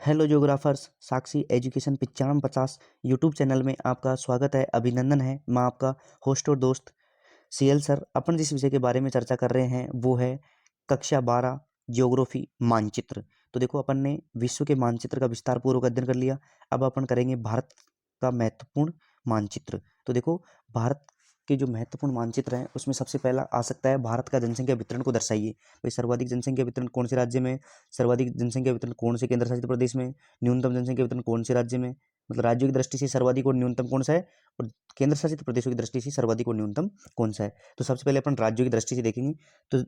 Hello ज्योग्राफर्स, साक्षी education 9550 YouTube channel में आपका स्वागत है, अभिनंदन है। मैं आपका होस्ट और दोस्त सीएल सर। अपन जिस विषय के बारे में चर्चा कर रहे हैं वो है कक्षा 12 ज्योग्राफी मानचित्र। तो देखो, अपन ने विश्व के मानचित्र का विस्तार पूर्वक अध्ययन कर लिया। अब अपन करेंगे भारत का महत्वपूर्ण मानचित्र। तो देखो, भारत के जो महत्वपूर्ण मानचित्र हैं उसमें सबसे पहला आ सकता है भारत का जनसंख्या वितरण को दर्शाइए। भाई, सर्वाधिक जनसंख्या वितरण कौन से राज्य में, सर्वाधिक जनसंख्या वितरण कौन से केंद्र शासित प्रदेश में, न्यूनतम जनसंख्या वितरण कौन से राज्य में, मतलब राज्यों की दृष्टि से सर्वाधिक और न्यूनतम कौन सा है, और केंद्र शासित प्रदेशों की दृष्टि से सर्वाधिक और न्यूनतम कौन सा है। तो सबसे पहले अपन राज्यों की दृष्टि से देखेंगे। तो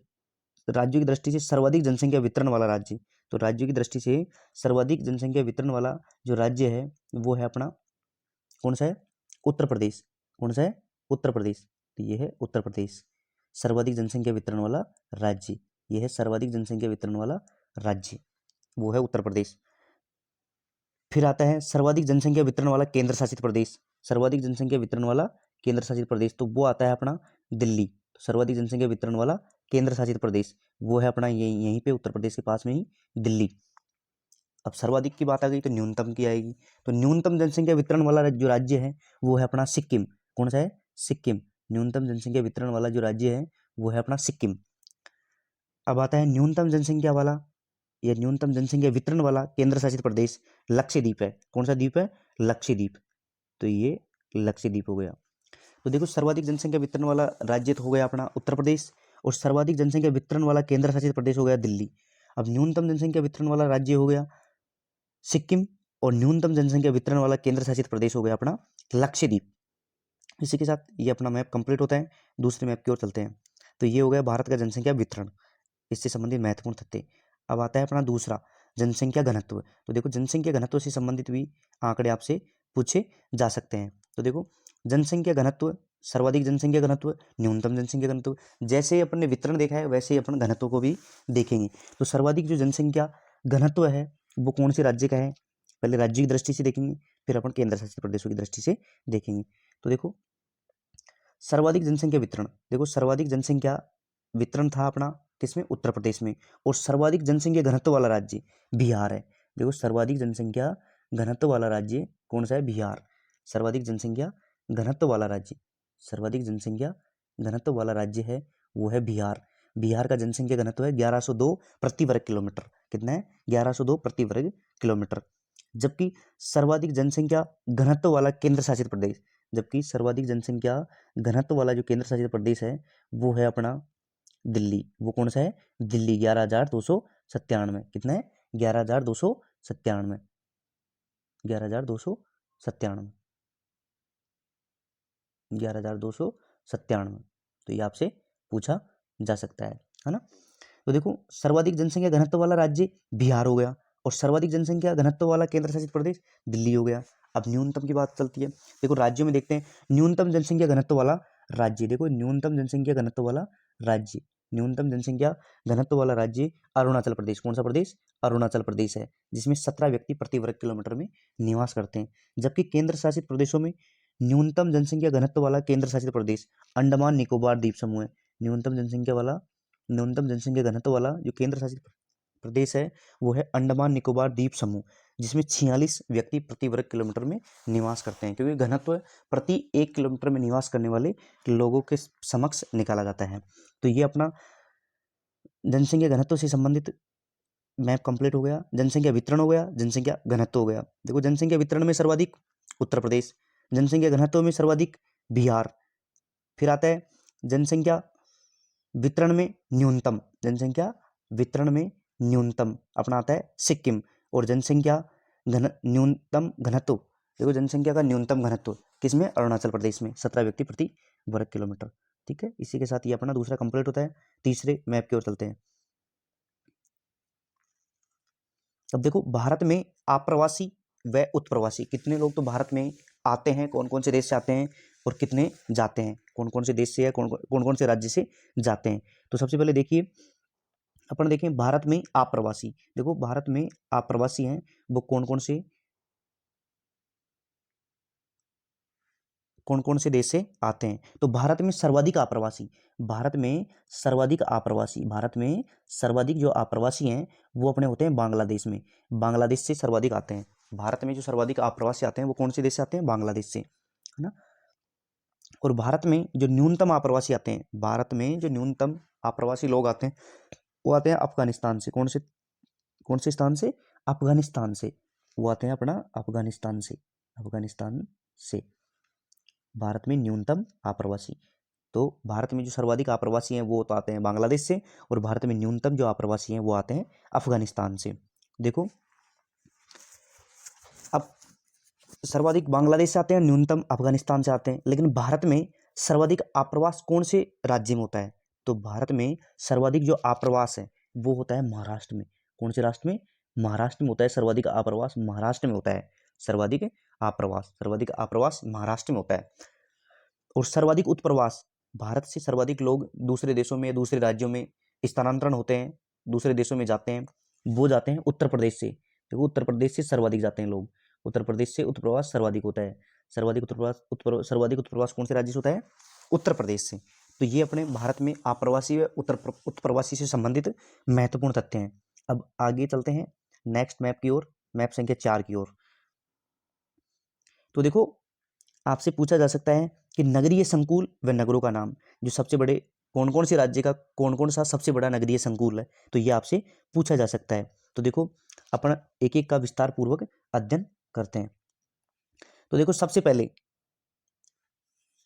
राज्यों की दृष्टि से सर्वाधिक जनसंख्या वितरण वाला राज्य, तो राज्यों की दृष्टि से सर्वाधिक जनसंख्या वितरण वाला जो राज्य है वो है अपना कौन सा है, उत्तर प्रदेश। कौन सा है, उत्तर प्रदेश। तो ये है उत्तर प्रदेश, सर्वाधिक जनसंख्या वितरण वाला राज्य। ये है सर्वाधिक जनसंख्या वितरण वाला राज्य, वो है उत्तर प्रदेश। फिर आता है सर्वाधिक जनसंख्या वितरण वाला केंद्र शासित प्रदेश। सर्वाधिक जनसंख्या वितरण वाला केंद्र शासित प्रदेश, तो वो आता है अपना दिल्ली। तो सर्वाधिक जनसंख्या वितरण वाला केंद्र शासित प्रदेश वो है अपना यहीं पे उत्तर प्रदेश के पास में ही दिल्ली। अब सर्वाधिक की बात आ गई तो न्यूनतम की आएगी। तो न्यूनतम जनसंख्या वितरण वाला जो राज्य है वो है अपना सिक्किम। कौन सा है, सिक्किम। न्यूनतम जनसंख्या वितरण वाला जो राज्य है वो है अपना सिक्किम। अब आता है न्यूनतम जनसंख्या वाला या न्यूनतम जनसंख्या वितरण वाला केंद्र शासित प्रदेश, लक्षद्वीप है। कौन सा द्वीप है, लक्षद्वीप। तो ये लक्षद्वीप हो गया। तो देखो, सर्वाधिक जनसंख्या वितरण वाला राज्य तो हो गया अपना उत्तर प्रदेश, और सर्वाधिक जनसंख्या वितरण वाला केंद्र शासित प्रदेश हो गया दिल्ली। अब न्यूनतम जनसंख्या वितरण वाला राज्य हो गया सिक्किम, और न्यूनतम जनसंख्या वितरण वाला केंद्र शासित प्रदेश हो गया अपना लक्षद्वीप। इसी के साथ ये अपना मैप कंप्लीट होता है। दूसरे मैप की ओर चलते हैं। तो ये हो गया भारत का जनसंख्या वितरण, इससे संबंधित महत्वपूर्ण तथ्य। अब आता है अपना दूसरा, जनसंख्या घनत्व। तो देखो, जनसंख्या घनत्व से संबंधित भी आंकड़े आपसे पूछे जा सकते हैं। तो देखो, जनसंख्या घनत्व, सर्वाधिक जनसंख्या घनत्व, न्यूनतम जनसंख्या घनत्व। जैसे ही अपन ने वितरण देखा है वैसे ही अपन घनत्व को भी देखेंगे। तो सर्वाधिक जो जनसंख्या घनत्व है वो कौन से राज्य का है, पहले राज्य की दृष्टि से देखेंगे, फिर अपन केंद्र शासित प्रदेशों की दृष्टि से देखेंगे। तो देखो, सर्वाधिक जनसंख्या वितरण, देखो सर्वाधिक जनसंख्या वितरण था अपना किसमें, उत्तर प्रदेश में। और सर्वाधिक जनसंख्या घनत्व वाला राज्य बिहार है। देखो, सर्वाधिक जनसंख्या घनत्व वाला राज्य कौन सा है, बिहार। सर्वाधिक जनसंख्या घनत्व वाला राज्य, सर्वाधिक जनसंख्या घनत्व वाला राज्य है वो है बिहार। बिहार का जनसंख्या घनत्व है 1102 प्रति वर्ग किलोमीटर। कितना है, 1102 प्रति वर्ग किलोमीटर। जबकि सर्वाधिक जनसंख्या घनत्व वाला केंद्र शासित प्रदेश, जबकि सर्वाधिक जनसंख्या घनत्व वाला जो केंद्र शासित प्रदेश है वो है अपना दिल्ली। वो कौन सा है, दिल्ली, 11,297। कितना है, 11,297, 11,297, 11,297। तो ये आपसे पूछा जा सकता है ना। तो देखो, सर्वाधिक जनसंख्या घनत्व वाला राज्य बिहार हो गया, और सर्वाधिक जनसंख्या घनत्व वाला केंद्र शासित प्रदेश दिल्ली हो गया। अब न्यूनतम की बात चलती है। देखो, राज्यों में देखते हैं न्यूनतम जनसंख्या घनत्व वाला राज्य। देखो, न्यूनतम जनसंख्या घनत्व वाला राज्य, न्यूनतम जनसंख्या घनत्व वाला राज्य अरुणाचल प्रदेश। कौन सा प्रदेश, अरुणाचल प्रदेश है, जिसमें 17 व्यक्ति प्रति वर्ग किलोमीटर में निवास करते हैं। जबकि केंद्र शासित प्रदेशों में न्यूनतम जनसंख्या घनत्व वाला केंद्र शासित प्रदेश अंडमान निकोबार द्वीप समूह है। न्यूनतम जनसंख्या घनत्व वाला जो केंद्र शासित प्रदेश है वो है अंडमान निकोबार द्वीप समूह, जिसमें 46 व्यक्ति प्रति वर्ग किलोमीटर में निवास करते हैं। क्योंकि घनत्व प्रति 1 किलोमीटर में निवास करने वाले लोगों के समक्ष निकाला जाता है। तो ये अपना जनसंख्या घनत्व से संबंधित मैप कंप्लीट हो गया। जनसंख्या वितरण हो गया, जनसंख्या घनत्व हो गया। देखो, जनसंख्या वितरण में सर्वाधिक उत्तर प्रदेश, जनसंख्या घनत्व में सर्वाधिक बिहार। फिर आता है जनसंख्या वितरण में न्यूनतम, जनसंख्या वितरण में न्यूनतम अपना आता है सिक्किम। और जनसंख्या न्यूनतम घनत्व, देखो जनसंख्या का न्यूनतम घनत्व किसमें, अरुणाचल प्रदेश में, 17 व्यक्ति प्रति वर्ग किलोमीटर। ठीक है, इसी के साथ ये अपना दूसरा कंप्लीट होता है। तीसरे मैप की ओर चलते हैं। अब देखो, भारत में आप्रवासी व उत्प्रवासी कितने लोग तो भारत में आते हैं, कौन कौन से देश से आते हैं और कितने जाते हैं, कौन कौन से देश से या कौन कौन से राज्य से जाते हैं। तो सबसे पहले देखिए, अपन देखें भारत में आप्रवासी। देखो, भारत में आप्रवासी हैं वो कौन कौन से, कौन कौन से देश से आते हैं? तो भारत में सर्वाधिक आप्रवासी, भारत में सर्वाधिक आप्रवासी, भारत में सर्वाधिक जो आप्रवासी हैं वो अपने होते हैं बांग्लादेश में, बांग्लादेश से सर्वाधिक आते हैं। भारत में जो सर्वाधिक आप्रवासी आते हैं वो कौन से देश से आते हैं? बांग्लादेश से, है ना। और भारत में जो न्यूनतम आप्रवासी आते हैं, भारत में जो न्यूनतम आप्रवासी लोग आते हैं वो आते हैं अफगानिस्तान से। कौन से स्थान से? अफगानिस्तान से। वो आते हैं अपना अफगानिस्तान से, अफगानिस्तान से भारत में न्यूनतम आप्रवासी। तो भारत में जो सर्वाधिक आप्रवासी हैं वो तो आते हैं बांग्लादेश से, और भारत में न्यूनतम जो आप्रवासी हैं वो आते हैं अफगानिस्तान से। देखो अब सर्वाधिक बांग्लादेश से आते हैं, न्यूनतम अफगानिस्तान से आते हैं, लेकिन भारत में सर्वाधिक आप्रवास कौन से राज्य में होता है? तो भारत में सर्वाधिक जो आप्रवास है वो होता है महाराष्ट्र में। कौन से राष्ट्र में? महाराष्ट्र में होता है सर्वाधिक आप्रवास, महाराष्ट्र में होता है सर्वाधिक आप्रवास, सर्वाधिक आप्रवास महाराष्ट्र में होता है। और सर्वाधिक उत्प्रवास, भारत से सर्वाधिक लोग दूसरे देशों में, दूसरे राज्यों में स्थानांतरण होते हैं, दूसरे देशों में जाते हैं, वो जाते हैं उत्तर प्रदेश से। देखो उत्तर प्रदेश से सर्वाधिक जाते हैं लोग, उत्तर प्रदेश से उत्प्रवास सर्वाधिक होता है। सर्वाधिक उत्प्रवास कौन से राज्य से होता है? उत्तर प्रदेश से। तो ये अपने भारत में आप्रवासी व उत्प्रवासी से संबंधित महत्वपूर्ण तथ्य हैं। अब आगे चलते हैं नेक्स्ट मैप की ओर, मैप संख्या 4 की ओर। तो देखो आपसे पूछा जा सकता है कि नगरीय संकुल व नगरों का नाम, जो सबसे बड़े कौन कौन से राज्य का कौन कौन सा सबसे बड़ा नगरीय संकुल है, तो ये आपसे पूछा जा सकता है। तो देखो अपन एक एक का विस्तार पूर्वक अध्ययन करते हैं। तो देखो सबसे पहले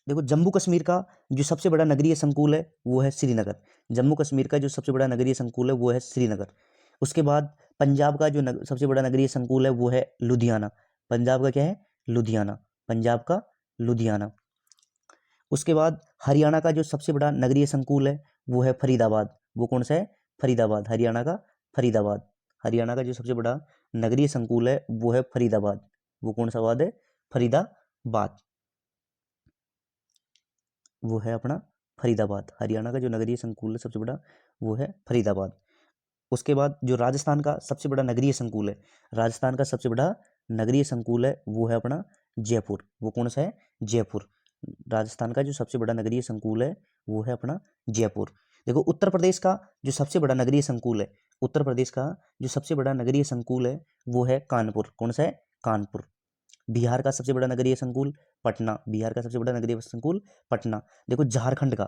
देखो जम्मू कश्मीर का जो सबसे बड़ा नगरीय संकुल है वो है श्रीनगर। जम्मू कश्मीर का जो सबसे बड़ा नगरीय संकुल है वो है श्रीनगर। उसके बाद पंजाब का जो सबसे बड़ा नगरीय संकुल है वो है लुधियाना। पंजाब का क्या है? लुधियाना, पंजाब का लुधियाना। उसके बाद हरियाणा का जो सबसे बड़ा नगरीय संकुल है वो है फरीदाबाद। वो कौन सा है? फरीदाबाद, हरियाणा का फरीदाबाद। हरियाणा का जो सबसे बड़ा नगरीय संकुल है वो है फरीदाबाद। वो कौन सा बात है? फरीदाबाद, वो है अपना फरीदाबाद। हरियाणा का जो नगरीय संकुल है सबसे बड़ा वो है फरीदाबाद। उसके बाद जो राजस्थान का सबसे बड़ा नगरीय संकुल है, राजस्थान का सबसे बड़ा नगरीय संकुल है वो है अपना जयपुर। वो कौन सा है? जयपुर। राजस्थान का जो सबसे बड़ा नगरीय संकुल है वो है अपना जयपुर। देखो उत्तर प्रदेश का जो सबसे बड़ा नगरीय संकुल है, उत्तर प्रदेश का जो सबसे बड़ा नगरीय संकुल है वो है कानपुर। कौन सा है? कानपुर। बिहार का सबसे बड़ा नगरीय संकुल पटना। बिहार का सबसे बड़ा नगरीय संकुल पटना। देखो झारखंड का,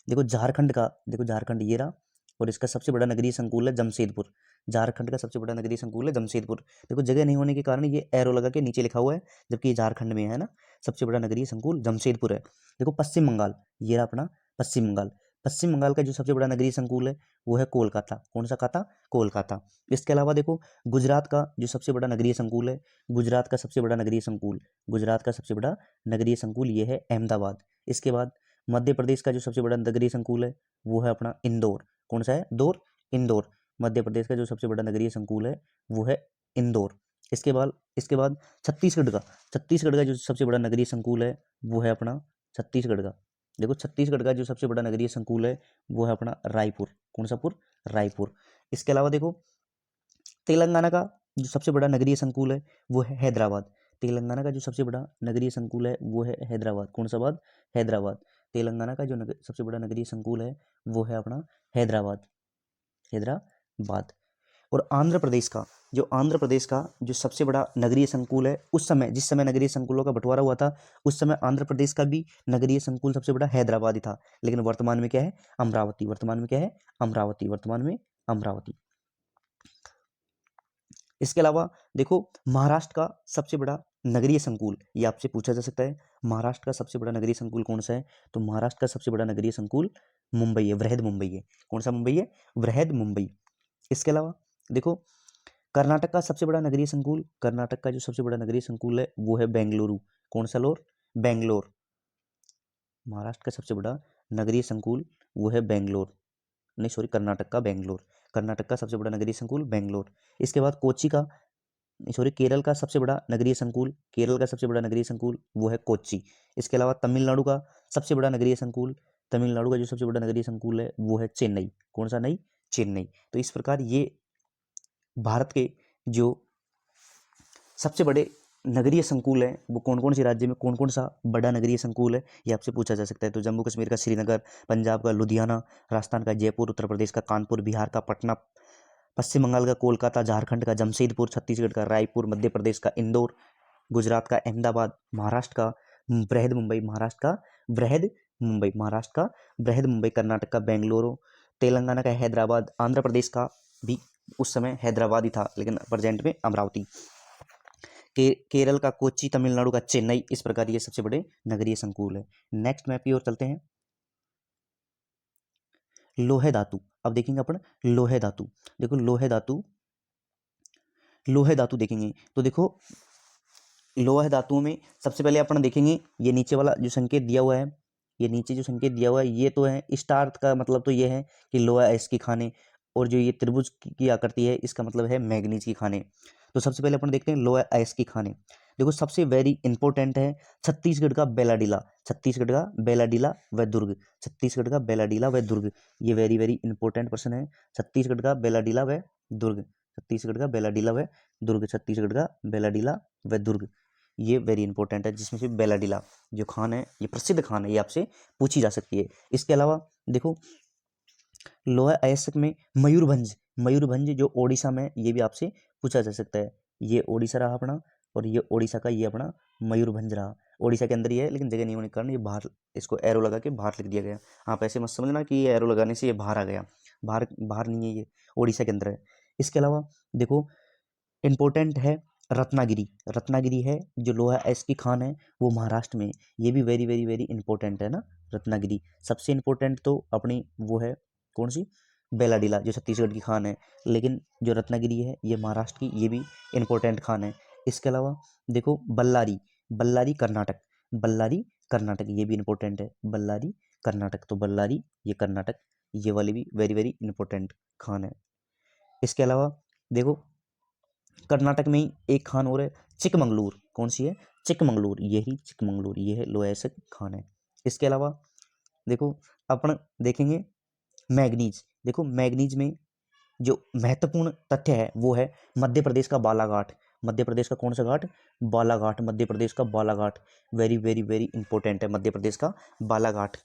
देखो झारखंड ये रहा, और इसका सबसे बड़ा नगरीय संकुल है जमशेदपुर। झारखंड का सबसे बड़ा नगरीय संकुल है जमशेदपुर। देखो जगह नहीं होने के कारण ये एरो लगा के नीचे लिखा हुआ है, जबकि ये झारखंड में है ना। सबसे बड़ा नगरीय संकुल जमशेदपुर है। देखो पश्चिम बंगाल, ये रहा अपना पश्चिम बंगाल। पश्चिम बंगाल का जो सबसे बड़ा नगरीय संकुल है वो है कोलकाता। कौन सा खाता? कोलकाता। इसके अलावा देखो गुजरात का जो सबसे बड़ा नगरीय संकुल है, गुजरात का सबसे बड़ा नगरीय संकुल, गुजरात का सबसे बड़ा नगरीय संकुल ये है अहमदाबाद। इसके बाद मध्य प्रदेश का जो सबसे बड़ा नगरीय संकुल है वो है अपना इंदौर। कौन सा है? इंदौर। मध्य प्रदेश का जो सबसे बड़ा नगरीय संकुल है वो है इंदौर। इसके बाद छत्तीसगढ़ का जो सबसे बड़ा नगरीय संकुल है वो है अपना छत्तीसगढ़ का। देखो छत्तीसगढ़ का जो सबसे बड़ा नगरीय संकुल है वो है अपना रायपुर। कौन सा पुर? रायपुर। इसके अलावा देखो तेलंगाना का जो सबसे बड़ा नगरीय संकुल है वो है हैदराबाद। तेलंगाना का जो सबसे बड़ा नगरीय संकुल है वो है हैदराबाद। कौन सा बात? हैदराबाद। तेलंगाना का जो सबसे बड़ा नगरीय संकुल है वो है अपना हैदराबाद, हैदराबाद। और आंध्र प्रदेश का जो सबसे बड़ा नगरीय संकुल है, उस समय जिस समय नगरीय संकुलों का बंटवारा हुआ था उस समय आंध्र प्रदेश का भी नगरीय संकुल सबसे बड़ा हैदराबाद ही था, लेकिन वर्तमान में क्या है? अमरावती। वर्तमान में क्या है? अमरावती। वर्तमान में अमरावती। इसके अलावा देखो महाराष्ट्र का सबसे बड़ा नगरीय संकुल, ये आपसे पूछा जा सकता है, महाराष्ट्र का सबसे बड़ा नगरीय संकुल कौन सा है? तो महाराष्ट्र का सबसे बड़ा नगरीय संकुल मुंबई है, वृहद मुंबई है। कौन सा मुंबई है? वृहद मुंबई। इसके अलावा देखो कर्नाटक का सबसे बड़ा नगरीय संकुल, कर्नाटक का जो सबसे बड़ा नगरीय संकुल है वो है बेंगलुरु। कौन सा लोर? बेंगलोर। महाराष्ट्र का सबसे बड़ा नगरीय संकुल वो है बेंगलोर, नहीं सॉरी, कर्नाटक का बेंगलोर। कर्नाटक का सबसे बड़ा नगरीय संकुल बेंगलोर। इसके बाद कोच्चि का, सॉरी, केरल का सबसे बड़ा नगरीय संकुल, केरल का सबसे बड़ा नगरीय संकुल वो है कोच्चि। इसके अलावा तमिलनाडु का सबसे बड़ा नगरीय संकुल, तमिलनाडु का जो सबसे बड़ा नगरीय संकुल है वो है चेन्नई। कौन सा? नहीं, चेन्नई। तो इस प्रकार ये भारत के जो सबसे बड़े नगरीय संकुल है वो कौन कौन से राज्य में कौन कौन सा बड़ा नगरीय संकुल है, ये आपसे पूछा जा सकता है। तो जम्मू कश्मीर का श्रीनगर, पंजाब का लुधियाना, राजस्थान का जयपुर, उत्तर प्रदेश का कानपुर, बिहार का पटना, पश्चिम बंगाल का कोलकाता, झारखंड का जमशेदपुर, छत्तीसगढ़ का रायपुर, मध्य प्रदेश का इंदौर, गुजरात का अहमदाबाद, महाराष्ट्र का बृहद मुंबई, महाराष्ट्र का बृहद मुंबई, कर्नाटक का बेंगलुरु, तेलंगाना का हैदराबाद, आंध्र प्रदेश का भी उस समय हैदराबाद ही था लेकिन प्रेजेंट में अमरावती, केरल का कोच्चि, तमिलनाडु का चेन्नई। इस प्रकार ये सबसे बड़े नगरीय संकुल है। नेक्स्ट मैप की ओर चलते हैं। लोहे धातु, अब देखेंगे अपन लोहे धातु। देखो लोहे धातु देखेंगे तो देखो लोहे धातुओं में सबसे पहले अपन देखेंगे ये नीचे वाला जो संकेत दिया हुआ है, ये नीचे जो संकेत दिया हुआ है ये तो है स्टार का मतलब तो ये है कि लोहा अयस्क खाने, और जो ये त्रिभुज की आकृति है इसका मतलब है मैग्नीज की खाने। तो सबसे पहले अपन देखते हैं लोहा अयस्क खाने। देखो सबसे वेरी इंपॉर्टेंट है छत्तीसगढ़ का बेलाडीला, छत्तीसगढ़ का बेलाडीला व दुर्ग, छत्तीसगढ़ का बेलाडीला व दुर्ग, ये वेरी वेरी इंपॉर्टेंट प्रश्न है। छत्तीसगढ़ का बेलाडीला व दुर्ग, छत्तीसगढ़ का बेलाडीला व दुर्ग, छत्तीसगढ़ का बेलाडीला व दुर्ग, ये वेरी इंपॉर्टेंट है। जिसमें से बेलाडीला जो खान है ये प्रसिद्ध खान है, ये आपसे पूछी जा सकती है। इसके अलावा देखो लोहा अयस्क में मयूरभंज, मयूरभंज जो ओडिशा में, ये भी आपसे पूछा जा सकता है। ये ओडिशा रहा अपना, और ये ओडिशा का ये अपना मयूरभंज रहा। ओडिशा के अंदर ही है लेकिन जगह नहीं होने के कारण ये बाहर, इसको एरो लगा के बाहर लिख दिया गया। आप ऐसे मत समझना कि ये एरो लगाने से ये बाहर आ गया, बाहर बाहर नहीं है, ये ओडिशा के अंदर है। इसके अलावा देखो इंपॉर्टेंट है रत्नागिरी, रत्नागिरी है जो लोहा अयस्क की खान है वो महाराष्ट्र में, ये भी वेरी वेरी वेरी इंपॉर्टेंट है ना रत्नागिरी। सबसे इंपॉर्टेंट तो अपनी वो है कौन सी, बेलाडीला जो छत्तीसगढ़ की खान है, लेकिन जो रत्नागिरी है ये महाराष्ट्र की, ये भी इंपॉर्टेंट खान है। इसके अलावा देखो बल्लारी, बल्लारी कर्नाटक, बल्लारी कर्नाटक ये भी इंपॉर्टेंट है, बल्लारी कर्नाटक, तो बल्लारी ये कर्नाटक, ये वाली भी वेरी वेरी इंपॉर्टेंट खान है। इसके अलावा देखो कर्नाटक में ही एक खान और है चिकमंगलूर, कौन सी है, चिकमंगलूर, यही चिकमंगलूर, ये है लोहा अयस्क खान है। इसके अलावा देखो अपन देखेंगे मैग्नीज, देखो मैग्नीज में जो महत्वपूर्ण तथ्य है वो है मध्य प्रदेश का बालाघाट, मध्य प्रदेश का कौन सा घाट, बालाघाट, मध्य प्रदेश का Balaghat, very very very important है मध्य प्रदेश का बालाघाट,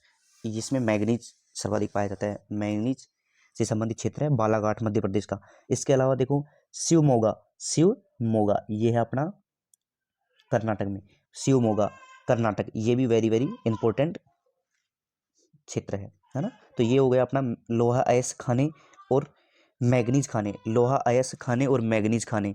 जिसमें मैग्नीज सर्वाधिक पाया जाता है। मैग्नीज से संबंधित क्षेत्र है बालाघाट मध्य प्रदेश का। इसके अलावा देखो शिवमोगा, शिवमोगा ये है अपना कर्नाटक में, शिवमोगा कर्नाटक, ये भी वेरी वेरी इंपॉर्टेंट क्षेत्र है ना। तो ये हो गया अपना लोहा अयस्क खाने और मैग्नीज खाने, लोहा अयस्क खाने और मैग्नीज खाने।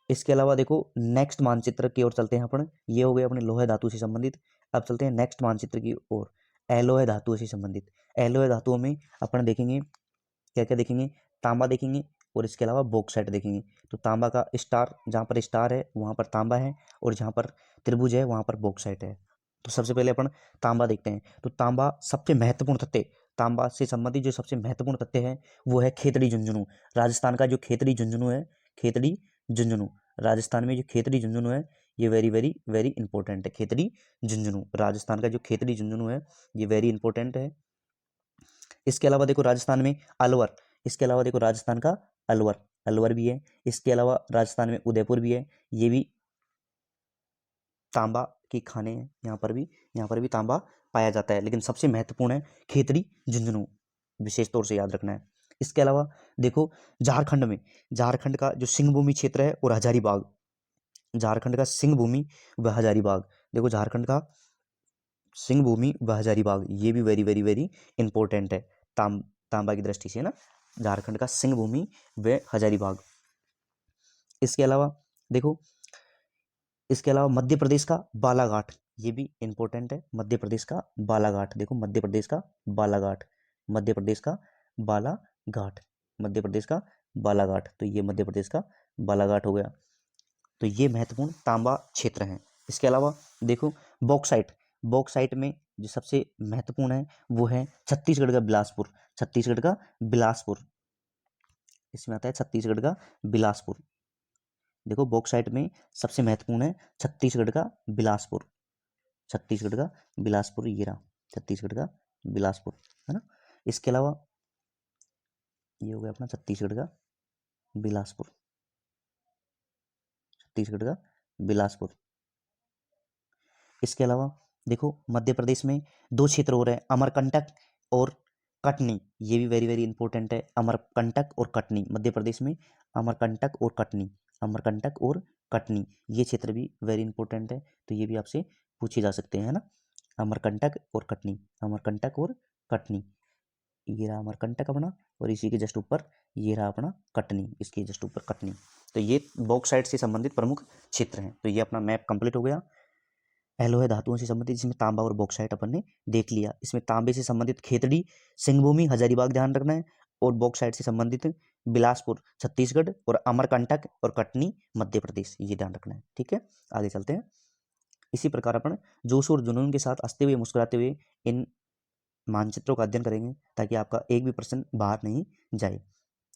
इसके अलावा देखो नेक्स्ट मानचित्र की ओर चलते हैं अपन, ये हो गया अपने लोहे धातु से संबंधित। अब चलते हैं नेक्स्ट मानचित्र की ओर, एलोय धातुओं से संबंधित। एलोय धातुओं में अपन देखेंगे क्या क्या देखेंगे, तांबा देखेंगे और इसके अलावा बॉक्साइट देखेंगे। तो तांबा का स्टार, जहाँ पर स्टार है वहाँ पर तांबा है, और जहाँ पर त्रिभुज है वहाँ पर बॉक्साइट है। तो सबसे पहले अपन तांबा देखते हैं। तो तांबा सबसे महत्वपूर्ण तथ्य, तांबा से संबंधित जो सबसे महत्वपूर्ण तथ्य है वो है खेतड़ी झुंझुनू। राजस्थान का जो खेतड़ी झुंझुनू है, खेतड़ी झुंझुनू, राजस्थान में जो खेतड़ी झुंझुनू है ये वेरी वेरी वेरी इंपॉर्टेंट है। खेतड़ी झुंझुनू, राजस्थान का जो खेतड़ी झुंझुनू है ये वेरी इंपॉर्टेंट है। इसके अलावा देखो राजस्थान में अलवर, इसके अलावा देखो राजस्थान का अलवर, अलवर भी है। इसके अलावा राजस्थान में उदयपुर भी है, ये भी तांबा की खाने हैं। यहाँ पर भी तांबा पाया जाता है, लेकिन सबसे महत्वपूर्ण है खेतड़ी झुंझुनू, विशेष तौर से याद रखना है। इसके अलावा देखो झारखंड में, झारखंड का जो सिंहभूमि क्षेत्र है और हजारीबाग, झारखंड का सिंहभूमि व हजारीबाग, देखो झारखंड का सिंहभूमि व हजारीबाग, ये भी वेरी वेरी वेरी इंपॉर्टेंट है तांबा की दृष्टि से, है ना, झारखंड का सिंहभूमि व हजारीबाग। इसके अलावा देखो, इसके अलावा मध्य प्रदेश का बालाघाट, ये भी इंपॉर्टेंट है। मध्य प्रदेश का बालाघाट, देखो मध्य प्रदेश का बालाघाट, मध्य प्रदेश का बालाघाट, मध्य प्रदेश का बालाघाट, तो ये मध्य प्रदेश का बालाघाट हो गया। तो ये महत्वपूर्ण तांबा क्षेत्र हैं। इसके अलावा देखो बॉक्साइट, बॉक्साइट में जो सबसे महत्वपूर्ण है वो है छत्तीसगढ़ का बिलासपुर, छत्तीसगढ़ का बिलासपुर, इसमें आता है छत्तीसगढ़ का बिलासपुर। देखो बॉक्साइट में सबसे महत्वपूर्ण है छत्तीसगढ़ का बिलासपुर, छत्तीसगढ़ का बिलासपुर, ये रहा छत्तीसगढ़ का बिलासपुर, है ना। इसके अलावा ये हो गया अपना छत्तीसगढ़ का बिलासपुर, छत्तीसगढ़ का बिलासपुर। इसके अलावा देखो मध्य प्रदेश में 2 क्षेत्र और हैं, अमरकंटक और कटनी। ये भी वेरी वेरी इंपॉर्टेंट है, अमरकंटक और कटनी। मध्य प्रदेश में अमरकंटक और कटनी, अमरकंटक और कटनी, ये क्षेत्र भी वेरी इंपॉर्टेंट है। तो ये भी आपसे पूछे जा सकते हैं, है ना। अमरकंटक और कटनी, अमरकंटक और कटनी। ये रहा अमरकंटक अपना, और इसी के जस्ट ऊपर ये रहा अपना कटनी, इसके जस्ट ऊपर कटनी। तो ये बॉक्साइट से संबंधित प्रमुख क्षेत्र हैं। तो ये अपना मैप कंप्लीट हो गया। एलोहे धातुओं से संबंधित, जिसमें तांबा और बॉक्साइट अपन ने देख लिया। इसमें तांबे से संबंधित खेतड़ी, सिंहभूमि, हजारीबाग ध्यान रखना है, और बॉक्साइट से संबंधित बिलासपुर छत्तीसगढ़ और अमरकंटक और कटनी मध्य प्रदेश, ये ध्यान रखना है। ठीक है, आगे चलते हैं। इसी प्रकार अपन जोश और जुनून के साथ हंसते हुए मुस्कुराते हुए इन मानचित्रों का अध्ययन करेंगे, ताकि आपका एक भी प्रश्न बाहर नहीं जाए।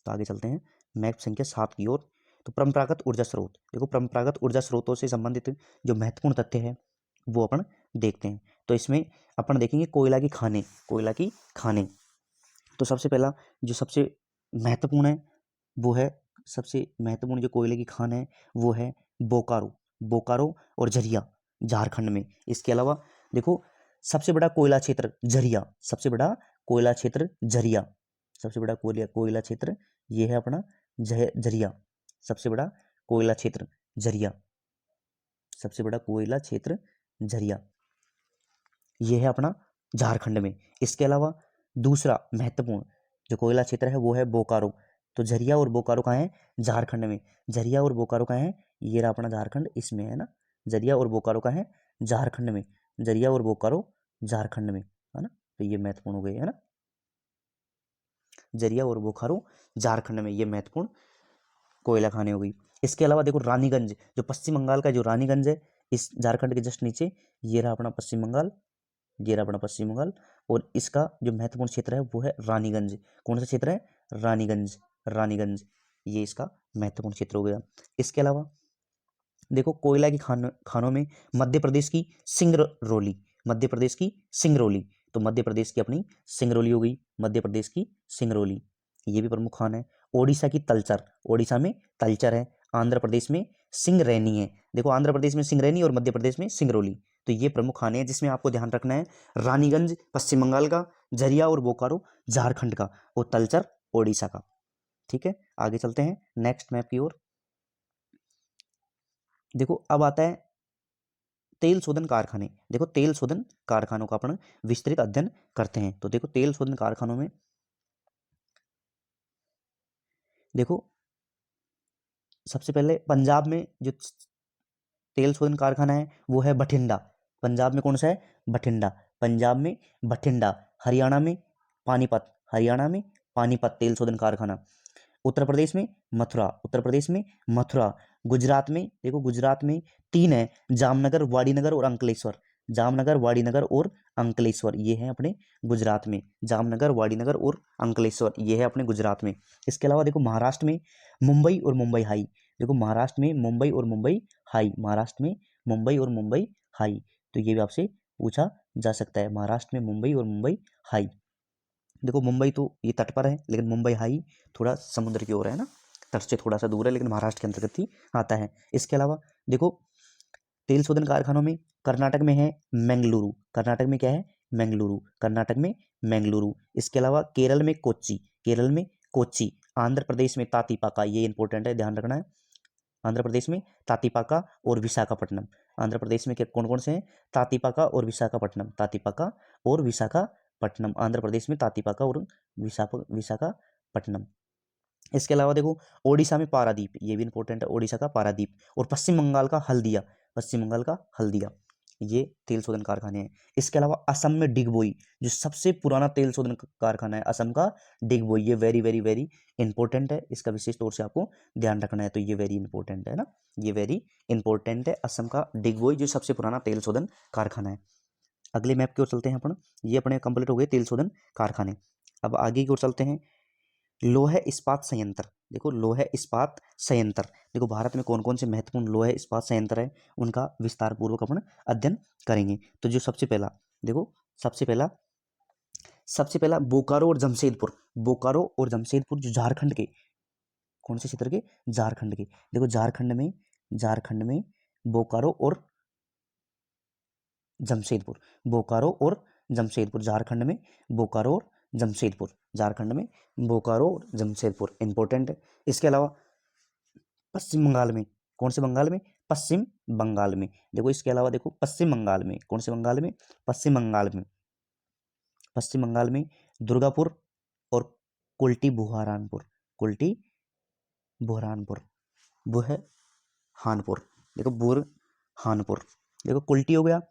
तो आगे चलते हैं मैप संख्या 7 की ओर। तो परंपरागत ऊर्जा स्रोत, देखो परंपरागत ऊर्जा स्रोतों से संबंधित जो महत्वपूर्ण तथ्य है वो अपन देखते हैं। तो इसमें अपन देखेंगे कोयला की खानें, कोयला की खानें। तो सबसे पहला जो सबसे महत्वपूर्ण है वो है, सबसे महत्वपूर्ण जो कोयले की खान है वो है बोकारो, बोकारो और झरिया, झारखंड में। इसके अलावा देखो सबसे बड़ा कोयला क्षेत्र झरिया, सबसे बड़ा कोयला क्षेत्र झरिया, सबसे बड़ा कोयला क्षेत्र ये है अपना झरिया, सबसे बड़ा कोयला क्षेत्र झरिया, सबसे बड़ा कोयला क्षेत्र झरिया, ये है अपना झारखंड में। इसके अलावा दूसरा महत्वपूर्ण जो कोयला क्षेत्र है वो है बोकारो। तो झरिया और बोकारो कहाँ है? झारखंड में। झरिया और बोकारो कहाँ है? ये रहा अपना झारखंड, इसमें है ना। झरिया और बोकारो कहाँ है? झारखंड में। झरिया और बोकारो झारखंड में, है ना। तो ये महत्वपूर्ण हो गए, है ना। झरिया और बोकारो झारखंड में, ये महत्वपूर्ण कोयला खाने हो गई। इसके अलावा देखो रानीगंज, जो पश्चिम बंगाल का जो रानीगंज है, इस झारखंड के जस्ट नीचे, ये रहा अपना पश्चिम बंगाल, ये रहा अपना पश्चिम बंगाल। और इसका जो महत्वपूर्ण क्षेत्र है वो है रानीगंज। कौन सा क्षेत्र है? रानीगंज, रानीगंज, ये इसका महत्वपूर्ण क्षेत्र हो गया। इसके अलावा देखो कोयला की खानों में मध्य प्रदेश की सिंगरौली, मध्य प्रदेश की सिंगरौली। तो मध्य प्रदेश की अपनी सिंगरौली हो गई, मध्य प्रदेश की सिंगरौली, ये भी प्रमुख खान है। ओडिशा की तलचर, ओडिशा में तलचर है। आंध्र प्रदेश में सिंगरैनी है। देखो आंध्र प्रदेश में सिंगरैनी और मध्य प्रदेश में सिंगरौली। तो ये प्रमुख खाने हैं, जिसमें आपको ध्यान रखना है रानीगंज पश्चिम बंगाल का, झरिया और बोकारो झारखंड का, और तलचर ओडिशा का। ठीक है, आगे चलते हैं नेक्स्ट मैप की ओर। देखो अब आता है तेल शोधन कारखाने। देखो तेल शोधन कारखानों का अपन विस्तृत अध्ययन करते हैं। तो देखो तेल शोधन कारखानों में देखो सबसे पहले पंजाब में जो तेल शोधन कारखाना है वो है बठिंडा। पंजाब में कौन सा है? बठिंडा, पंजाब में बठिंडा। हरियाणा में पानीपत, हरियाणा में पानीपत तेल शोधन कारखाना। उत्तर प्रदेश में मथुरा, उत्तर प्रदेश में मथुरा। गुजरात में देखो, गुजरात में 3 है, जामनगर, वाडीनगर और अंकलेश्वर। जामनगर, वाडीनगर और अंकलेश्वर, ये है अपने गुजरात में। जामनगर, वाडीनगर और अंकलेश्वर, ये है अपने गुजरात में। इसके अलावा देखो महाराष्ट्र में मुंबई और मुंबई हाई। देखो महाराष्ट्र में मुंबई और मुंबई हाई, महाराष्ट्र में मुंबई और मुंबई हाई। तो ये भी आपसे पूछा जा सकता है, महाराष्ट्र में मुंबई और मुंबई हाई। देखो मुंबई तो ये तट पर है, लेकिन मुंबई हाई थोड़ा समुद्र की ओर है ना, तट से थोड़ा सा दूर है, लेकिन महाराष्ट्र के अंतर्गत ही आता है। इसके अलावा देखो तेल शोधन कारखानों में कर्नाटक में है मैंगलुरु, कर्नाटक में क्या है? मैंगलुरु, कर्नाटक में मैंगलुरु। इसके अलावा केरल में कोच्चि, केरल में कोच्चि। आंध्र प्रदेश में तातीपाका, ये इंपॉर्टेंट है, ध्यान रखना है। आंध्र प्रदेश में तातीपाका और विशाखापट्टनम। आंध्र प्रदेश में कौन कौन से हैं? तातीपाका और विशाखापट्टनम, तातीपाका और विशाखापट्टनम। आंध्र प्रदेश में तातीपाका और विशाखापट्टनम। इसके अलावा देखो ओडिशा में पारादीप, ये भी इंपॉर्टेंट है, ओडिशा का पारादीप। और पश्चिम बंगाल का हल्दिया, पश्चिम बंगाल का हल्दिया, ये तेल शोधन कारखाने हैं। इसके अलावा असम में डिगबोई, जो सबसे पुराना तेल शोधन कारखाना है, असम का डिगबोई, ये वेरी वेरी वेरी इंपॉर्टेंट है, इसका विशेष तौर से आपको ध्यान रखना है। तो ये वेरी इंपॉर्टेंट है ना, ये वेरी इंपॉर्टेंट है, असम का डिगबोई जो सबसे पुराना तेल शोधन कारखाना है। अगले मैप की ओर चलते हैं अपन, ये अपने कंप्लीट हो गए तेल शोधन कारखाने। अब आगे की ओर चलते हैं, लोह इस्पात संयंत्र। देखो लोह इस्पात संयंत्र, देखो भारत में कौन कौन से महत्वपूर्ण लोह इस्पात संयंत्र है, उनका विस्तार पूर्वक अपन अध्ययन करेंगे। तो जो सबसे पहला देखो, सबसे पहला बोकारो और जमशेदपुर, बोकारो और जमशेदपुर जो झारखंड के, कौन से क्षेत्र के? झारखंड के। देखो झारखंड में बोकारो और जमशेदपुर, बोकारो और जमशेदपुर झारखंड में, बोकारो और जमशेदपुर झारखंड में, बोकारो और जमशेदपुर इंपॉर्टेंट है। इसके अलावा पश्चिम बंगाल में, कौन से बंगाल में, पश्चिम बंगाल में, देखो इसके अलावा देखो पश्चिम बंगाल में, कौन से बंगाल में, पश्चिम बंगाल में, पश्चिम बंगाल में दुर्गापुर और कुल्टी बुरहानपुर, कुल्टी बुरहानपुर, बुरहानपुर, देखो बुरहानपुर, देखो कुल्टी हो गया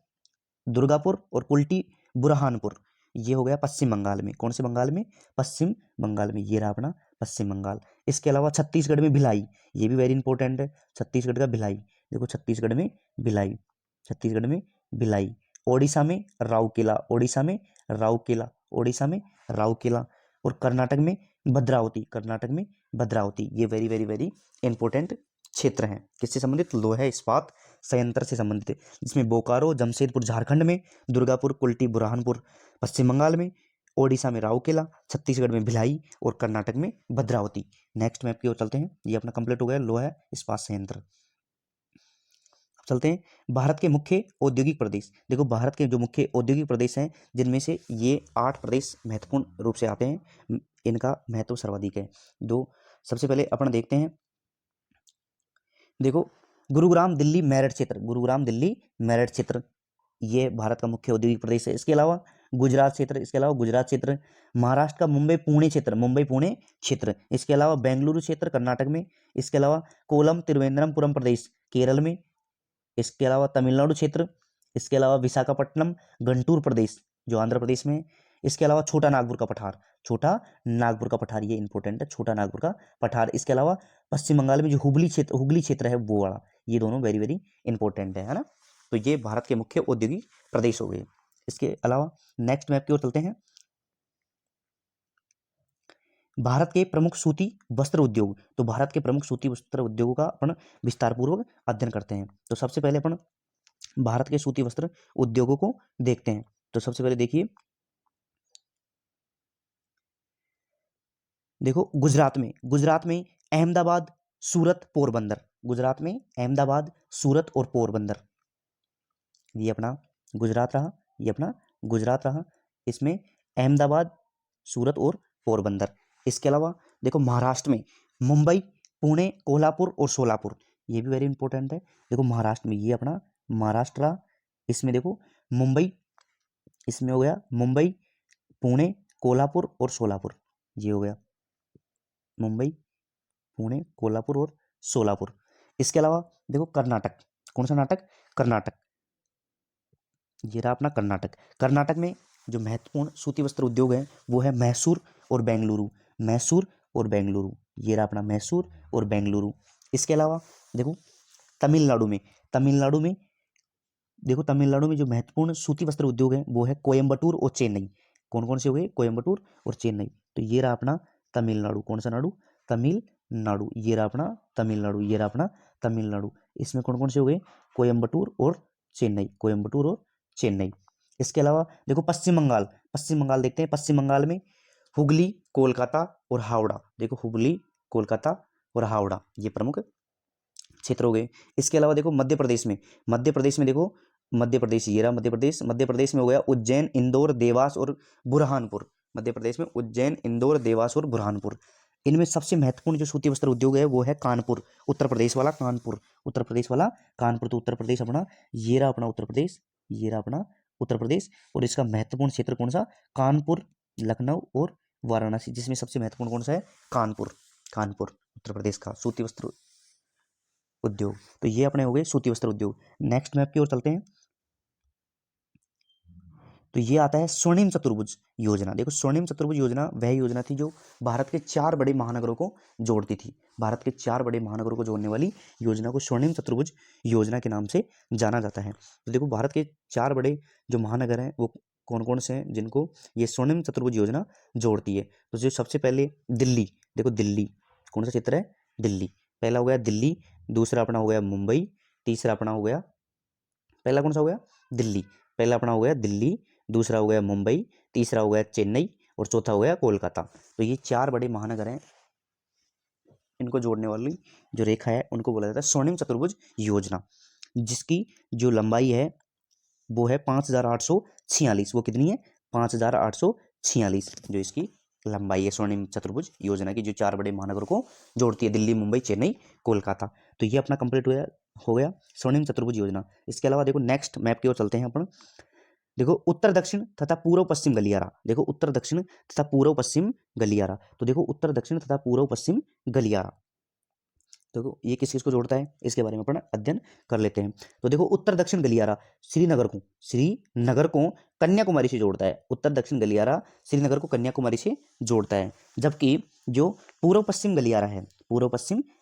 दुर्गापुर और कुल्टी बुरहानपुर, ये हो गया पश्चिम बंगाल में, कौन से बंगाल में, पश्चिम बंगाल में, ये रहा अपना पश्चिम बंगाल। इसके अलावा छत्तीसगढ़ में भिलाई, ये भी वेरी इंपॉर्टेंट है, छत्तीसगढ़ का भिलाई, देखो छत्तीसगढ़ में भिलाई, छत्तीसगढ़ में भिलाई, ओडिशा में राउरकेला, ओडिशा में राउरकेला, ओडिशा में राउरकेला, और कर्नाटक में भद्रावती, कर्नाटक में भद्रावती, ये वेरी वेरी वेरी इंपॉर्टेंट क्षेत्र हैं। किससे संबंधित, लोहा इस्पात संयंत्र से संबंधित है, जिसमें बोकारो जमशेदपुर झारखंड में, दुर्गापुर कुल्टी बुरहानपुर पश्चिम बंगाल में, ओडिशा में राउरकेला, छत्तीसगढ़ में भिलाई और कर्नाटक में भद्रावती। नेक्स्ट मैप की ओर चलते हैं, ये अपना कंप्लीट हो गया लोहा इस्पात संयंत्र। चलते हैं भारत के मुख्य औद्योगिक प्रदेश, देखो भारत के जो मुख्य औद्योगिक प्रदेश हैं जिनमें से ये 8 प्रदेश महत्वपूर्ण रूप से आते हैं, इनका महत्व सर्वाधिक है। दो सबसे पहले अपन देखते हैं, देखो गुरुग्राम दिल्ली मेरठ क्षेत्र, गुरुग्राम दिल्ली मेरठ क्षेत्र, ये भारत का मुख्य औद्योगिक प्रदेश है। इसके अलावा गुजरात क्षेत्र, इसके अलावा गुजरात क्षेत्र, महाराष्ट्र का मुंबई पुणे क्षेत्र, मुंबई पुणे क्षेत्र, इसके अलावा बेंगलुरु क्षेत्र कर्नाटक में, इसके अलावा कोलम त्रिवेंद्रमपुरम प्रदेश केरल में, इसके अलावा तमिलनाडु क्षेत्र, इसके अलावा विशाखापट्टनम गंटूर प्रदेश जो आंध्र प्रदेश में है, इसके अलावा छोटा नागपुर का पठार, छोटा नागपुर का पठार, ये इंपॉर्टेंट है, छोटा नागपुर का पठार। इसके अलावा पश्चिम बंगाल में जो हुगली क्षेत्र है वो वाला, ये दोनों वेरी वेरी इंपॉर्टेंट है ना। तो ये भारत के मुख्य औद्योगिक प्रदेश हो गए। इसके अलावा नेक्स्ट मैप की ओर चलते हैं, भारत के प्रमुख सूती वस्त्र उद्योग, तो भारत के प्रमुख सूती वस्त्र उद्योगों का अपन विस्तार पूर्वक अध्ययन करते हैं। तो सबसे पहले अपन भारत के सूती वस्त्र उद्योगों को देखते हैं। तो सबसे पहले देखिए, देखो गुजरात में अहमदाबाद, सूरत, पोरबंदर, गुजरात में अहमदाबाद, सूरत और पोरबंदर, ये अपना गुजरात रहा, ये अपना गुजरात रहा, इसमें अहमदाबाद, सूरत और पोरबंदर। इसके अलावा देखो महाराष्ट्र में मुंबई, पुणे, कोल्हापुर और सोलापुर, ये भी वेरी इंपॉर्टेंट है। देखो महाराष्ट्र में ये अपना महाराष्ट्र रहा, इसमें देखो मुंबई, इसमें हो गया मुंबई, पुणे, कोल्हापुर और सोलापुर, ये हो गया मुंबई, पुणे, कोल्हापुर और सोलापुर। इसके अलावा देखो कर्नाटक, कौन सा नाटक, कर्नाटक, ये रहा अपना कर्नाटक। कर्नाटक में जो महत्वपूर्ण सूती वस्त्र उद्योग है वो है मैसूर और बेंगलुरु, मैसूर और बेंगलुरु, ये रहा अपना मैसूर और बेंगलुरु। इसके अलावा देखो तमिलनाडु में, तमिलनाडु में देखो तमिलनाडु में जो महत्वपूर्ण सूती वस्त्र उद्योग है वो है कोयम्बटूर और चेन्नई, कौन कौन से हो गए, कोयम्बटूर और चेन्नई। तो ये रहा अपना तमिलनाडु, कौन सा नाडु, तमिलनाडु, ये रहा अपना तमिलनाडु, ये रहा अपना तमिलनाडु। इसमें कौन कौन से हो गए, कोयम्बटूर और चेन्नई, कोयम्बटूर और चेन्नई। इसके अलावा देखो पश्चिम बंगाल, पश्चिम बंगाल देखते हैं, पश्चिम बंगाल में हुगली, कोलकाता और हावड़ा, देखो हुगली, कोलकाता और हावड़ा, ये प्रमुख क्षेत्र हो गए। इसके अलावा देखो मध्य प्रदेश में, मध्य प्रदेश में देखो मध्य प्रदेश, ये रहा मध्य प्रदेश, मध्य प्रदेश में हो गया उज्जैन, इंदौर, देवास और बुरहानपुर, मध्य प्रदेश में उज्जैन, इंदौर, देवास और बुरहानपुर। इनमें सबसे महत्वपूर्ण जो सूती वस्त्र उद्योग है वो है कानपुर, उत्तर प्रदेश वाला कानपुर, उत्तर प्रदेश वाला कानपुर। तो उत्तर प्रदेश अपना, ये रहा अपना उत्तर प्रदेश, ये रहा अपना उत्तर प्रदेश, और इसका महत्वपूर्ण क्षेत्र कौन सा, कानपुर, लखनऊ और वाराणसी, जिसमें सबसे महत्वपूर्ण कौन सा है, कानपुर, कानपुर उत्तर प्रदेश का सूती वस्त्र उद्योग। तो ये अपने हो गए सूती वस्त्र उद्योग। नेक्स्ट मैप की ओर चलते हैं, तो ये आता है स्वर्णिम चतुर्भुज योजना। देखो स्वर्णिम चतुर्भुज योजना वह योजना थी जो भारत के 4 बड़े महानगरों को जोड़ती थी, भारत के 4 बड़े महानगरों को जोड़ने वाली योजना को स्वर्णिम चतुर्भुज योजना के नाम से जाना जाता है। तो देखो भारत के 4 बड़े जो महानगर हैं वो कौन कौन से हैं जिनको ये स्वर्णिम चतुर्भुज योजना जोड़ती है। तो जो सबसे पहले दिल्ली, देखो दिल्ली कौन सा क्षेत्र है, दिल्ली, पहला हो गया दिल्ली, दूसरा अपना हो गया मुंबई, तीसरा अपना हो गया, पहला कौन सा हो गया, दिल्ली, पहला अपना हो गया दिल्ली, दूसरा हो गया मुंबई, तीसरा हो गया चेन्नई और चौथा हो गया कोलकाता। तो ये 4 बड़े महानगर हैं, इनको जोड़ने वाली जो रेखा है उनको बोला जाता है स्वर्णिम चतुर्भुज योजना। जिसकी जो लंबाई है वो है 5846। वो कितनी है? 5846 जो इसकी लंबाई है स्वर्णिम चतुर्भुज योजना की, जो 4 बड़े महानगरों को जोड़ती है, दिल्ली, मुंबई, चेन्नई, कोलकाता। तो ये अपना कंप्लीट हो गया स्वर्णिम चतुर्भुज योजना। इसके अलावा देखो नेक्स्ट मैप की ओर चलते हैं अपन। देखो उत्तर दक्षिण तथा पूर्व पश्चिम गलियारा। देखो उत्तर दक्षिण तथा पूर्व पश्चिम गलियारा। तो देखो उत्तर दक्षिण तथा पूर्व पश्चिम गलियारा, देखो ये किस किस को जोड़ता है, इसके बारे में अपन अध्ययन कर लेते हैं। तो देखो उत्तर दक्षिण गलियारा श्रीनगर को कन्याकुमारी से जोड़ता है। उत्तर दक्षिण गलियारा श्रीनगर को कन्याकुमारी से जोड़ता है। जबकि जो पूर्व पश्चिम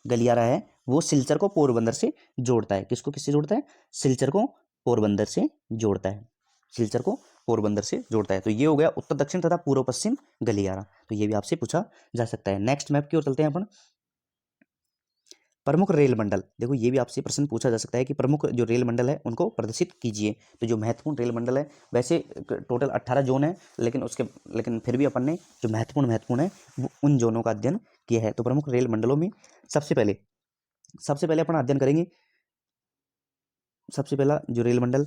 गलियारा है वो सिलचर को पोरबंदर से जोड़ता है। किसको किससे जोड़ता है? सिलचर को पोरबंदर से जोड़ता है। सिलचर को पोरबंदर से जोड़ता है। तो ये हो गया उत्तर दक्षिण तथा पूर्व पश्चिम गलियारा। तो ये भी आपसे पूछा जा सकता है। नेक्स्ट मैप की ओर चलते हैं अपन। प्रमुख रेल मंडल। देखो ये भी आपसे प्रश्न पूछा जा सकता है कि प्रमुख जो रेल मंडल है उनको प्रदर्शित कीजिए। तो जो महत्वपूर्ण रेल मंडल है, वैसे टोटल 18 जोन है, लेकिन फिर भी अपन ने जो महत्वपूर्ण है वो उन जोनों का अध्ययन किया है। तो प्रमुख रेल मंडलों में सबसे पहले अपन अध्ययन करेंगे। सबसे पहला जो रेल मंडल,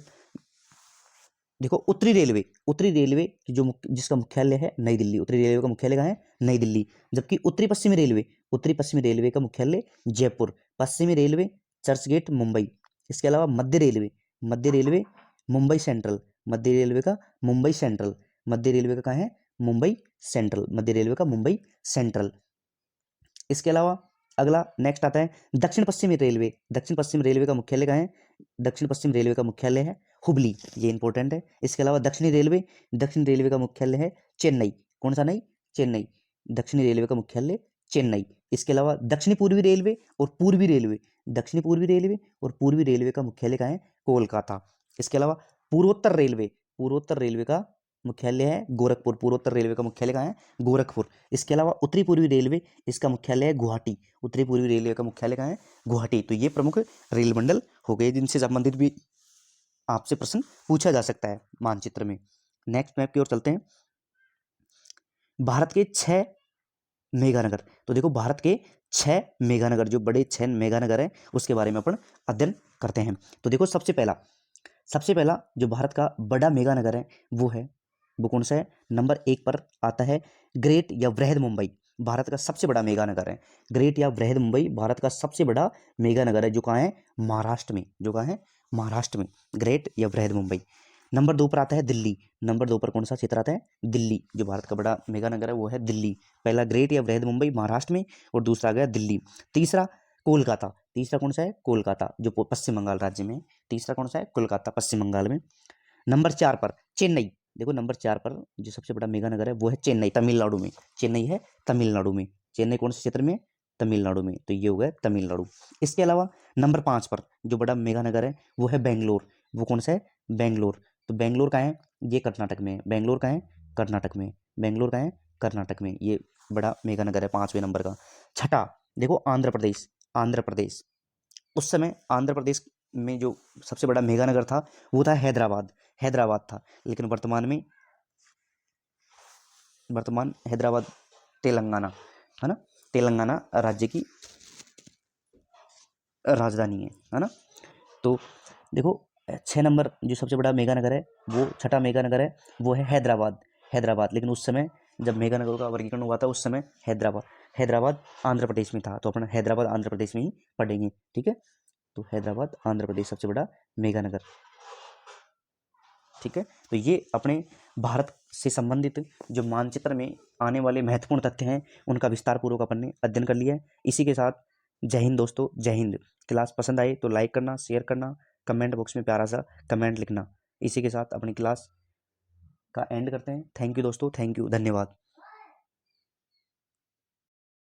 देखो उत्तरी रेलवे की जिसका मुख्यालय है नई दिल्ली। उत्तरी रेलवे का मुख्यालय कहाँ है? नई दिल्ली। जबकि उत्तरी पश्चिमी रेलवे का मुख्यालय जयपुर। पश्चिमी रेलवे चर्चगेट मुंबई। इसके अलावा मध्य रेलवे मुंबई सेंट्रल। मध्य रेलवे का कहाँ है? मुंबई सेंट्रल। इसके अलावा अगला नेक्स्ट आता है दक्षिण पश्चिम रेलवे का मुख्यालय कहाँ है? दक्षिण पश्चिम रेलवे का मुख्यालय है हुबली। ये इंपॉर्टेंट है। इसके अलावा दक्षिणी रेलवे का मुख्यालय है चेन्नई। कौन सा? नहीं, चेन्नई। दक्षिणी रेलवे का मुख्यालय चेन्नई। इसके अलावा दक्षिणी पूर्वी रेलवे और पूर्वी रेलवे का मुख्यालय कहाँ है? कोलकाता। इसके अलावा पूर्वोत्तर रेलवे का मुख्यालय है गोरखपुर। पूर्वोत्तर रेलवे का मुख्यालय कहाँ है? गोरखपुर। इसके अलावा उत्तरी पूर्वी रेलवे, इसका मुख्यालय है गुवाहाटी। उत्तरी पूर्वी रेलवे का मुख्यालय कहाँ है? गुवाहाटी। तो ये प्रमुख रेल मंडल हो गए जिनसे संबंधित भी आपसे प्रश्न पूछा जा सकता है मानचित्र में। नेक्स्ट मैप की ओर चलते हैं। भारत के 6 मेगानगर। तो देखो भारत के 6 मेगानगर, जो बड़े 6 मेगानगर हैं उसके बारे में अपन अध्ययन करते हैं। तो देखो सबसे पहला जो भारत का बड़ा मेगानगर है वो कौन सा है? नंबर 1 पर आता है ग्रेट या वृहद मुंबई। भारत का सबसे बड़ा मेगानगर है ग्रेट या वृहद मुंबई। भारत का सबसे बड़ा मेगानगर है जो कहाँ है? महाराष्ट्र में। ग्रेट या वृहद मुंबई। नंबर 2 पर आता है दिल्ली। नंबर 2 पर कौन सा क्षेत्र आता है? दिल्ली। जो भारत का बड़ा मेगानगर है वो है दिल्ली। पहला ग्रेट या वृहद मुंबई महाराष्ट्र में, और दूसरा आ गया दिल्ली। तीसरा कोलकाता। तीसरा कौन सा है? कोलकाता, जो पश्चिम बंगाल राज्य में। तीसरा कौन सा है? कोलकाता, पश्चिम बंगाल में। नंबर 4 पर चेन्नई। देखो नंबर 4 पर जो सबसे बड़ा मेगानगर है वो है चेन्नई, तमिलनाडु में। चेन्नई कौन से क्षेत्र में? तमिलनाडु में। तो ये हो गया तमिलनाडु। इसके अलावा नंबर 5 पर जो बड़ा मेगानगर है वो है बेंगलोर। वो कौन सा है? बेंगलोर। तो बेंगलोर कहाँ है? ये कर्नाटक में है। बेंगलोर कहाँ है? कर्नाटक में। ये बड़ा मेगानगर है 5वें नंबर का। छठा देखो आंध्र प्रदेश। उस समय आंध्र प्रदेश में जो सबसे बड़ा मेगानगर था वो था हैदराबाद था। लेकिन वर्तमान हैदराबाद तेलंगाना है ना, तेलंगाना राज्य की राजधानी है ना। तो देखो 6 नंबर जो सबसे बड़ा मेगानगर है, वो छठा मेगानगर है, वो है हैदराबाद। लेकिन उस समय जब मेगानगरों का वर्गीकरण हुआ था उस समय हैदराबाद आंध्र प्रदेश में था। तो अपन हैदराबाद आंध्र प्रदेश में ही पढ़ेंगे, ठीक है। तो हैदराबाद आंध्र प्रदेश सबसे बड़ा मेगानगर, ठीक है। तो ये अपने भारत से संबंधित जो मानचित्र में आने वाले महत्वपूर्ण तथ्य हैं उनका विस्तार पूर्वक अपन ने अध्ययन कर लिया है। इसी के साथ जय हिंद दोस्तों, जय हिंद। क्लास पसंद आए तो लाइक करना, शेयर करना, कमेंट बॉक्स में प्यारा सा कमेंट लिखना। इसी के साथ अपनी क्लास का एंड करते हैं। थैंक यू दोस्तों, थैंक यू, धन्यवाद।